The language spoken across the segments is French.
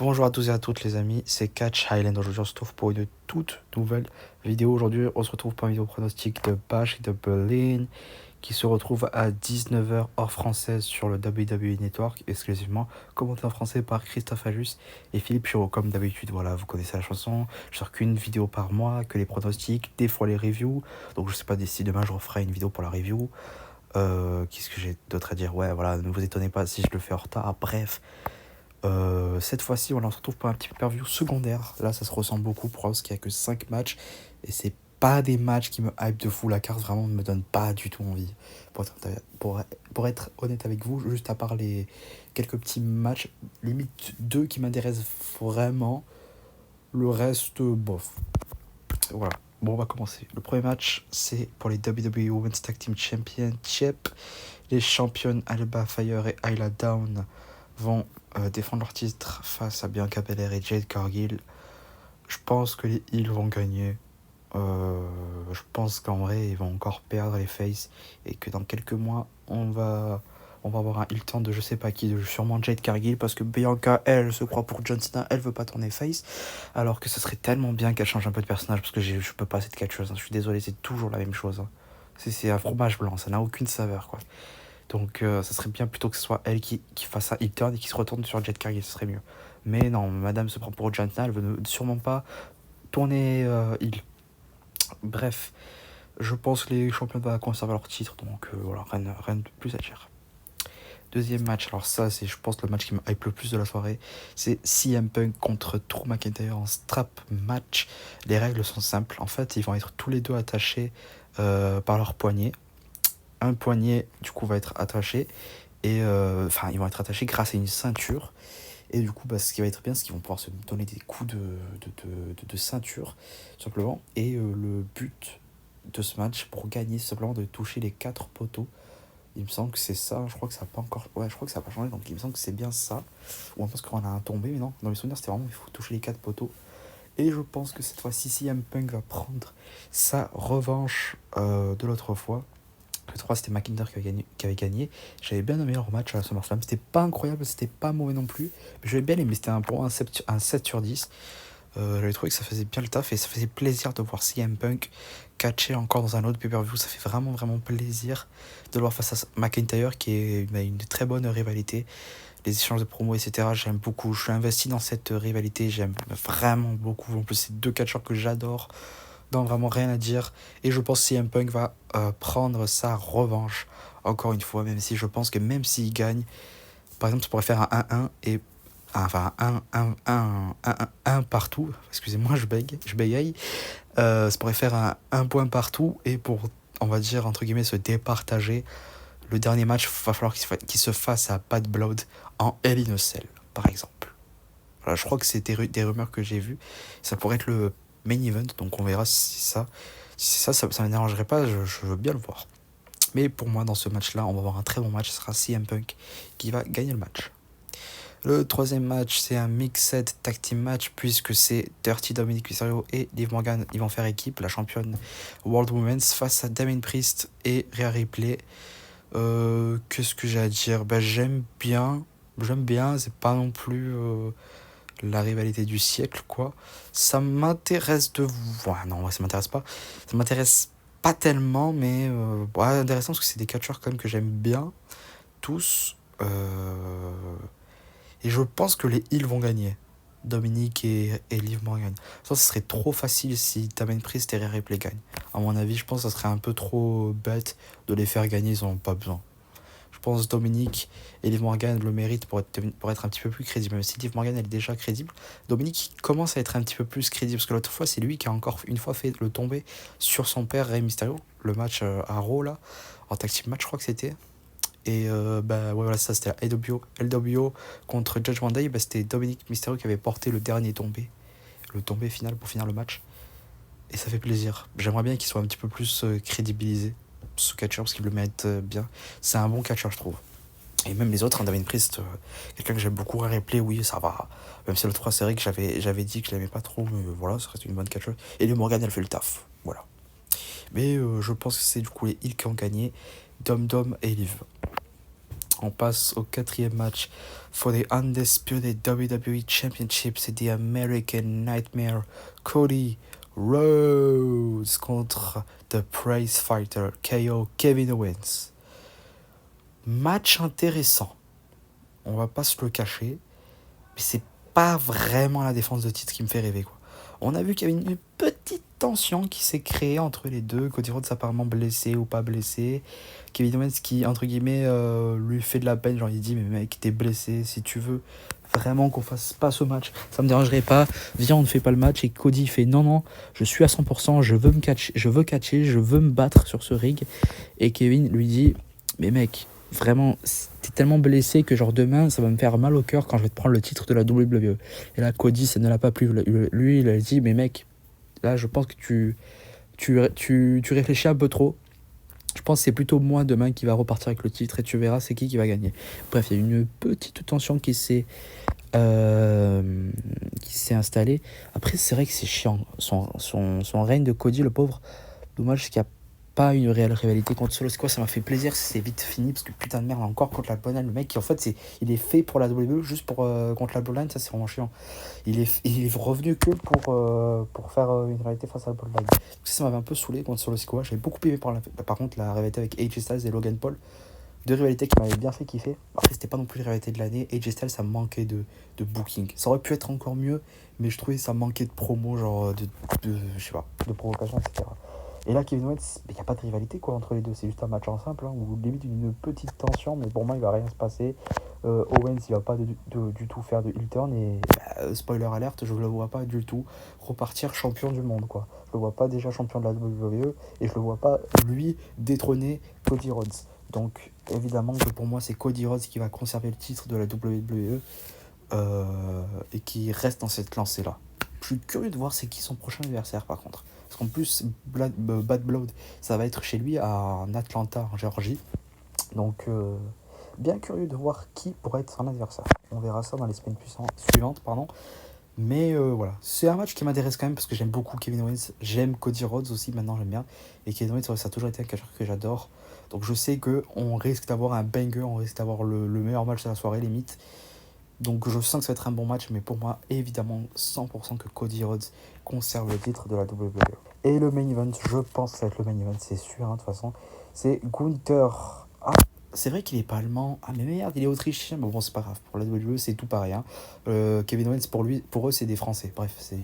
Bonjour à tous et à toutes les amis, c'est Catch Highland. Aujourd'hui on se retrouve pour une toute nouvelle vidéo. Aujourd'hui on se retrouve pour une vidéo pronostic de Bash et de Berlin qui se retrouve à 19h heure française sur le WWE Network, exclusivement commenté en français par Christophe Ajus et Philippe Chiro. Comme d'habitude, voilà, vous connaissez la chanson, je sors qu'une vidéo par mois, que les pronostics, des fois les reviews. Donc je sais pas, d'ici demain je referai une vidéo pour la review. Qu'est-ce que j'ai d'autre à dire? Ouais, voilà, ne vous étonnez pas si je le fais en retard. Bref, cette fois-ci, on se retrouve pour un petit pay-per-view secondaire. Là, ça se ressemble beaucoup pour parce qu'il n'y a que 5 matchs. Et c'est pas des matchs qui me hype de fou. La carte vraiment ne me donne pas du tout envie. Pour être honnête avec vous, juste à part les quelques petits matchs, limite 2 qui m'intéressent vraiment. Le reste, bof. Voilà. Bon, on va commencer. Le premier match, c'est pour les WWE Women's Tag Team Championship. Les championnes Alba Fire et Ayla Dawn vont défendre leur titre face à Bianca Belair et Jade Cargill. Je pense que les Heels vont gagner. Je pense qu'en vrai, ils vont encore perdre les faces et que dans quelques mois, on va avoir un heel turn de je sais pas qui, de sûrement Jade Cargill, parce que Bianca, elle se croit pour John Cena, elle veut pas tourner face, alors que ce serait tellement bien qu'elle change un peu de personnage, parce que je peux pas cette catcheuse, hein. Je suis désolé, c'est toujours la même chose, hein. C'est un fromage blanc, ça n'a aucune saveur, quoi. Donc ça serait bien plutôt que ce soit elle qui fasse un heel turn et qui se retourne sur Jade Cargill, ce serait mieux. Mais non, madame se prend pour John Cena, elle veut sûrement pas tourner heel. Bref, je pense que les champions vont conserver leur titre, donc voilà, rien de plus à dire. Deuxième match, alors ça c'est je pense le match qui me hype le plus de la soirée, c'est CM Punk contre Drew McIntyre en strap match. Les règles sont simples, en fait ils vont être tous les deux attachés par leur poignet. Un poignet du coup va être attaché et ils vont être attachés grâce à une ceinture. Et du coup, ce qui va être bien, c'est qu'ils vont pouvoir se donner des coups de ceinture, tout simplement. Et le but de ce match, pour gagner, c'est simplement de toucher les 4 poteaux. Il me semble que c'est ça. Je crois que ça n'a pas encore. Ouais, je crois que ça n'a pas changé. Donc il me semble que c'est bien ça. Ou on pense qu'on a un tombé, mais non. Dans mes souvenirs, c'était vraiment il faut toucher les 4 poteaux. Et je pense que cette fois-ci, CM Punk va prendre sa revanche de l'autre fois. Le 3, c'était McIntyre qui avait gagné. J'avais bien aimé leur match à la SummerSlam. C'était pas incroyable, c'était pas mauvais non plus. Mais j'avais bien aimé, c'était pour un 7 sur 10. J'avais trouvé que ça faisait bien le taf et ça faisait plaisir de voir CM Punk catcher encore dans un autre pay-per-view. Ça fait vraiment, vraiment plaisir de le voir face à McIntyre qui est une très bonne rivalité. Les échanges de promos, etc. J'aime beaucoup. Je suis investi dans cette rivalité. J'aime vraiment beaucoup. En plus, c'est 2 catcheurs que j'adore. Non, vraiment rien à dire. Et je pense que CM Punk va prendre sa revanche. Encore une fois, même si je pense que même s'il gagne, par exemple, ça pourrait faire un 1-1 et. Enfin, un partout. Excusez-moi, je bégaye. Ça pourrait faire un point partout et pour, on va dire, entre guillemets, se départager. Le dernier match, il va falloir qu'il se fasse à Bad Blood en Hell in a Cell, par exemple. Voilà, je crois que c'est des rumeurs que j'ai vues. Ça pourrait être le main event, donc on verra si ça. Si c'est ça ne m'énerverait pas, je veux bien le voir. Mais pour moi, dans ce match-là, on va avoir un très bon match. Ce sera CM Punk qui va gagner le match. Le troisième match, c'est un Mixed Tag Team match, puisque c'est Dirty Dominic Mysterio et Liv Morgan. Ils vont faire équipe, la championne World Women's, face à Damien Priest et Rhea Ripley. Qu'est-ce que j'ai à dire? J'aime bien, c'est pas non plus la rivalité du siècle, quoi. Ça m'intéresse de voir. Non, ça m'intéresse pas. Ça m'intéresse pas tellement, mais intéressant parce que c'est des catcheurs quand même que j'aime bien, tous. Et je pense que les Heels vont gagner. Dominique et Liv Morgan. Ça serait trop facile si Damien Priest et Rhea Ripley gagnent. À mon avis, je pense que ça serait un peu trop bête de les faire gagner, ils n'en ont pas besoin. Je pense Dominique et Liv Morgan le méritent pour être un petit peu plus crédible. Même si Liv Morgan elle est déjà crédible, Dominique commence à être un petit peu plus crédible. Parce que l'autre fois, c'est lui qui a encore une fois fait le tomber sur son père, Rey Mysterio. Le match à Raw, là, en tag team match, je crois que c'était. Et voilà, ça c'était la LWO contre Judgment Day. C'était Dominique Mysterio qui avait porté le dernier tombé. Le tombé final pour finir le match. Et ça fait plaisir. J'aimerais bien qu'il soit un petit peu plus crédibilisé, ce catcher, parce qu'il le mérite bien. C'est un bon catcher, je trouve. Et même les autres, Damien Priest, quelqu'un que j'aime beaucoup, Rhea Ripley, oui, ça va. Même si l'autre fois, c'est vrai que j'avais dit que je l'aimais pas trop, mais voilà, ça reste une bonne catcher. Et le Morgan, elle fait le taf. Voilà. Mais je pense que c'est du coup les Heels qui ont gagné, Dom Dom et Liv. On passe au quatrième match. For the undisputed WWE Championship, c'est The American Nightmare, Cody Rhodes contre The Prize Fighter, KO, Kevin Owens. Match intéressant. On va pas se le cacher. Mais c'est pas vraiment la défense de titre qui me fait rêver, quoi. On a vu qu'il y avait une petite tension qui s'est créée entre les deux. Cody Rhodes apparemment blessé ou pas blessé. Kevin Owens qui, entre guillemets, lui fait de la peine. Genre, il dit, mais mec, t'es blessé. Si tu veux vraiment qu'on fasse pas ce match, ça me dérangerait pas. Viens, on ne fait pas le match. Et Cody fait, non, je suis à 100%. Je veux catcher, je veux me battre sur ce ring. Et Kevin lui dit, mais mec, vraiment, t'es tellement blessé que genre demain, ça va me faire mal au cœur quand je vais te prendre le titre de la WWE. Et là, Cody, ça ne l'a pas plu. Lui, il a dit, mais mec, là, je pense que tu réfléchis un peu trop. Je pense que c'est plutôt moi demain qui va repartir avec le titre et tu verras c'est qui va gagner. Bref, il y a une petite tension qui s'est installée. Après, c'est vrai que c'est chiant. Son règne de Cody, le pauvre, dommage qu'il n'y a pas une réelle rivalité contre Solo Sikoa. Ça m'a fait plaisir, c'est vite fini parce que putain de merde, encore contre la Bloodline. Le mec qui en fait il est fait pour la WWE juste pour contre la Bloodline, ça c'est vraiment chiant. Il est revenu que pour faire une réalité face à la Bloodline. Donc ça m'avait un peu saoulé contre Solo Sikoa. J'avais beaucoup aimé par contre la rivalité avec AJ Styles et Logan Paul. Deux rivalités qui m'avaient bien fait kiffer. Après, c'était pas non plus les rivalités de l'année. AJ Styles, ça manquait de booking. Ça aurait pu être encore mieux, mais je trouvais que ça manquait de promo, genre je sais pas, de provocation, etc. Et là, Kevin Owens, il n'y a pas de rivalité quoi entre les deux. C'est juste un match en simple, hein, où limite une petite tension, mais pour moi, il va rien se passer. Owens, il va pas du tout faire de heel turn. Et spoiler alerte, je le vois pas du tout repartir champion du monde, quoi. Je le vois pas déjà champion de la WWE, et je le vois pas, lui, détrôner Cody Rhodes. Donc, évidemment, que pour moi, c'est Cody Rhodes qui va conserver le titre de la WWE et qui reste dans cette lancée-là. Je suis curieux de voir c'est qui son prochain adversaire, par contre. Parce qu'en plus, Bad Blood, ça va être chez lui en Atlanta, en Géorgie. Donc, bien curieux de voir qui pourrait être son adversaire. On verra ça dans les semaines suivantes. Mais voilà, c'est un match qui m'intéresse quand même parce que j'aime beaucoup Kevin Owens. J'aime Cody Rhodes aussi, maintenant j'aime bien. Et Kevin Owens, ça a toujours été un catcheur que j'adore. Donc je sais qu'on risque d'avoir un banger, on risque d'avoir le meilleur match de la soirée, limite. Donc je sens que ça va être un bon match, mais pour moi, évidemment, 100% que Cody Rhodes conserve le titre de la WWE. Et le main event, je pense que ça va être le main event, c'est sûr, hein, de toute façon. C'est Gunther. Ah, c'est vrai qu'il est pas allemand. Ah mais merde, il est autrichien. Mais bon, c'est pas grave. Pour la WWE, c'est tout pareil. Hein. Kevin Owens, pour eux, c'est des Français. Bref, c'est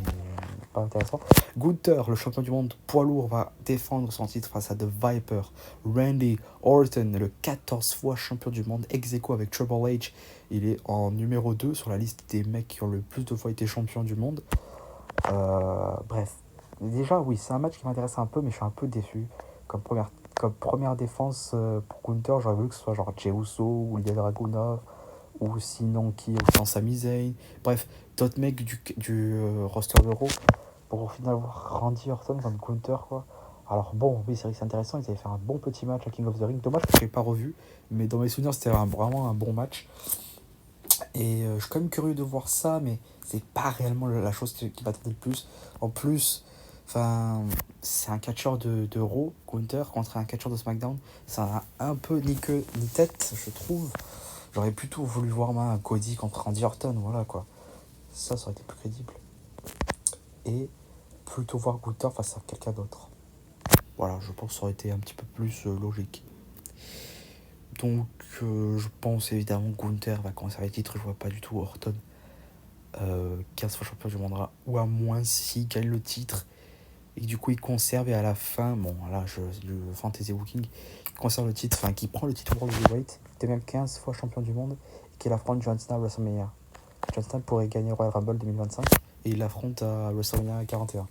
pas intéressant. Gunther, le champion du monde poids lourd, va défendre son titre face à The Viper. Randy Orton, le 14 fois champion du monde, ex-aequo avec Triple H. Il est en numéro 2 sur la liste des mecs qui ont le plus de fois été champion du monde. Bref. Déjà, oui, c'est un match qui m'intéresse un peu, mais je suis un peu déçu. Comme première défense pour Gunther, j'aurais voulu que ce soit genre Jey Uso ou Ilya Dragunov, ou sinon qui ou Sami Zayn. Bref, d'autres mecs du roster de Raw pour au final voir Randy Orton contre Gunther, quoi. Alors bon, oui, c'est vrai que c'est intéressant, ils avaient fait un bon petit match à King of the Ring. Dommage que je ne l'ai pas revu, mais dans mes souvenirs, c'était vraiment un bon match. Et je suis quand même curieux de voir ça, mais c'est pas réellement la chose qui m'attendait le plus. En plus, c'est un catcheur de Raw, Gunther, contre un catcheur de SmackDown. Ça a un peu ni queue ni tête, je trouve. J'aurais plutôt voulu voir un Cody contre Randy Orton, voilà quoi. Ça aurait été plus crédible. Et plutôt voir Gunther face à quelqu'un d'autre. Voilà, je pense que ça aurait été un petit peu plus logique. Donc, je pense évidemment que Gunther va conserver le titre. Je vois pas du tout Orton 15 fois champion du monde, ou à moins s'il gagne le titre et que du coup il conserve, et à la fin, bon là, le fantasy booking, il conserve le titre, enfin qui prend le titre World Heavyweight, il était même 15 fois champion du monde, et qu'il affronte John Cena à WrestleMania. John Cena pourrait gagner Royal Rumble 2025 et il l'affronte à WrestleMania 41.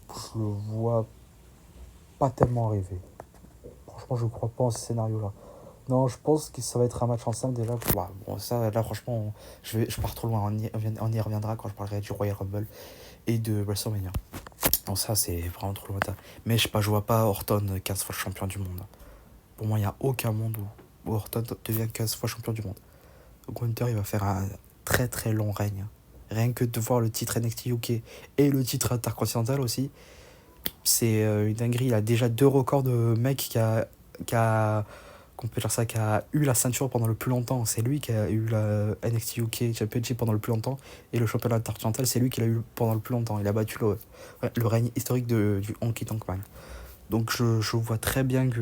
Je le vois pas tellement arriver. Franchement, je crois pas en ce scénario-là. Non, je pense que ça va être un match en 5 déjà. Bah, bon, ça, là, franchement, je pars trop loin. On y reviendra quand je parlerai du Royal Rumble et de WrestleMania. Donc ça, c'est vraiment trop lointain. Mais je sais pas, je vois pas Orton 15 fois champion du monde. Pour moi, il n'y a aucun monde où Orton devient 15 fois champion du monde. Gunther, il va faire un très très long règne. Rien que de voir le titre NXT UK et le titre intercontinental aussi, c'est une dinguerie. Il a déjà 2 records de mec qui a qu'on peut dire ça, qui a eu la ceinture pendant le plus longtemps. C'est lui qui a eu la NXT UK Championship pendant le plus longtemps. Et le championnat intercontinental, c'est lui qui l'a eu pendant le plus longtemps. Il a battu le règne historique du Honky Tonk Man. Donc je vois très bien que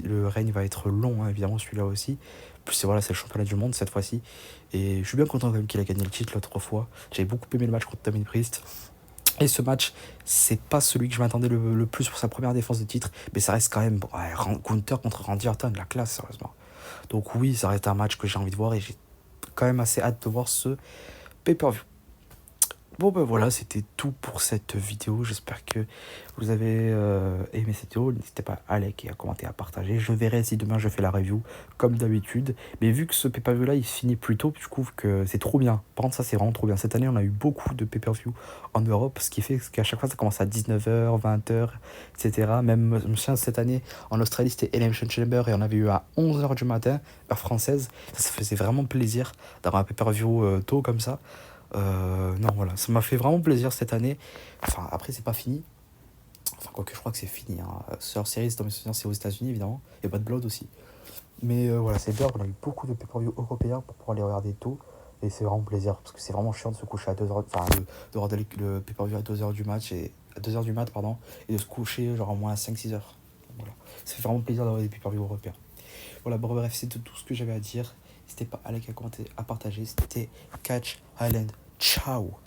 le règne va être long, hein, évidemment, celui-là aussi. Plus c'est le championnat du monde cette fois-ci. Et je suis bien content quand même qu'il a gagné le titre l'autre fois. J'avais beaucoup aimé le match contre Damien Priest. Et ce match, c'est pas celui que je m'attendais le plus pour sa première défense de titre, mais ça reste quand même Gunther contre Randy Orton, la classe, sérieusement. Donc oui, ça reste un match que j'ai envie de voir et j'ai quand même assez hâte de voir ce pay-per-view. Bon ben voilà, c'était tout pour cette vidéo. J'espère que vous avez aimé cette vidéo. N'hésitez pas à liker, à commenter, à partager. Je verrai si demain je fais la review comme d'habitude. Mais vu que ce pay-per-view là il finit plus tôt, je trouve que c'est trop bien. Par contre ça c'est vraiment trop bien. Cette année on a eu beaucoup de pay-per-view en Europe, ce qui fait qu'à chaque fois ça commence à 19h, 20h, etc. Même cette année en Australie c'était Elimination Chamber et on avait eu à 11h du matin, heure française. Ça faisait vraiment plaisir d'avoir un pay-per-view tôt comme ça. Non, voilà, ça m'a fait vraiment plaisir cette année. Enfin, après, c'est pas fini. Enfin, quoique, je crois que c'est fini. Hein. Sur Series, dans mes souvenirs, c'est aux États-Unis évidemment. Il y a pas de Blood aussi. Mais voilà, c'est bien. On a eu beaucoup de pay-per-view européens pour pouvoir les regarder tôt. Et c'est vraiment plaisir. Parce que c'est vraiment chiant de se coucher à 2h. Enfin, de regarder le pay-per-view à 2h du match. Et à 2h du mat, pardon. Et de se coucher genre au moins à 5-6 heures. Donc, voilà. Ça fait vraiment plaisir d'avoir des pay-per-view européens. Voilà, bon, bref, c'est tout ce que j'avais à dire. N'hésitez pas à liker, à commenter, à partager. C'était Catch Island. Ciao!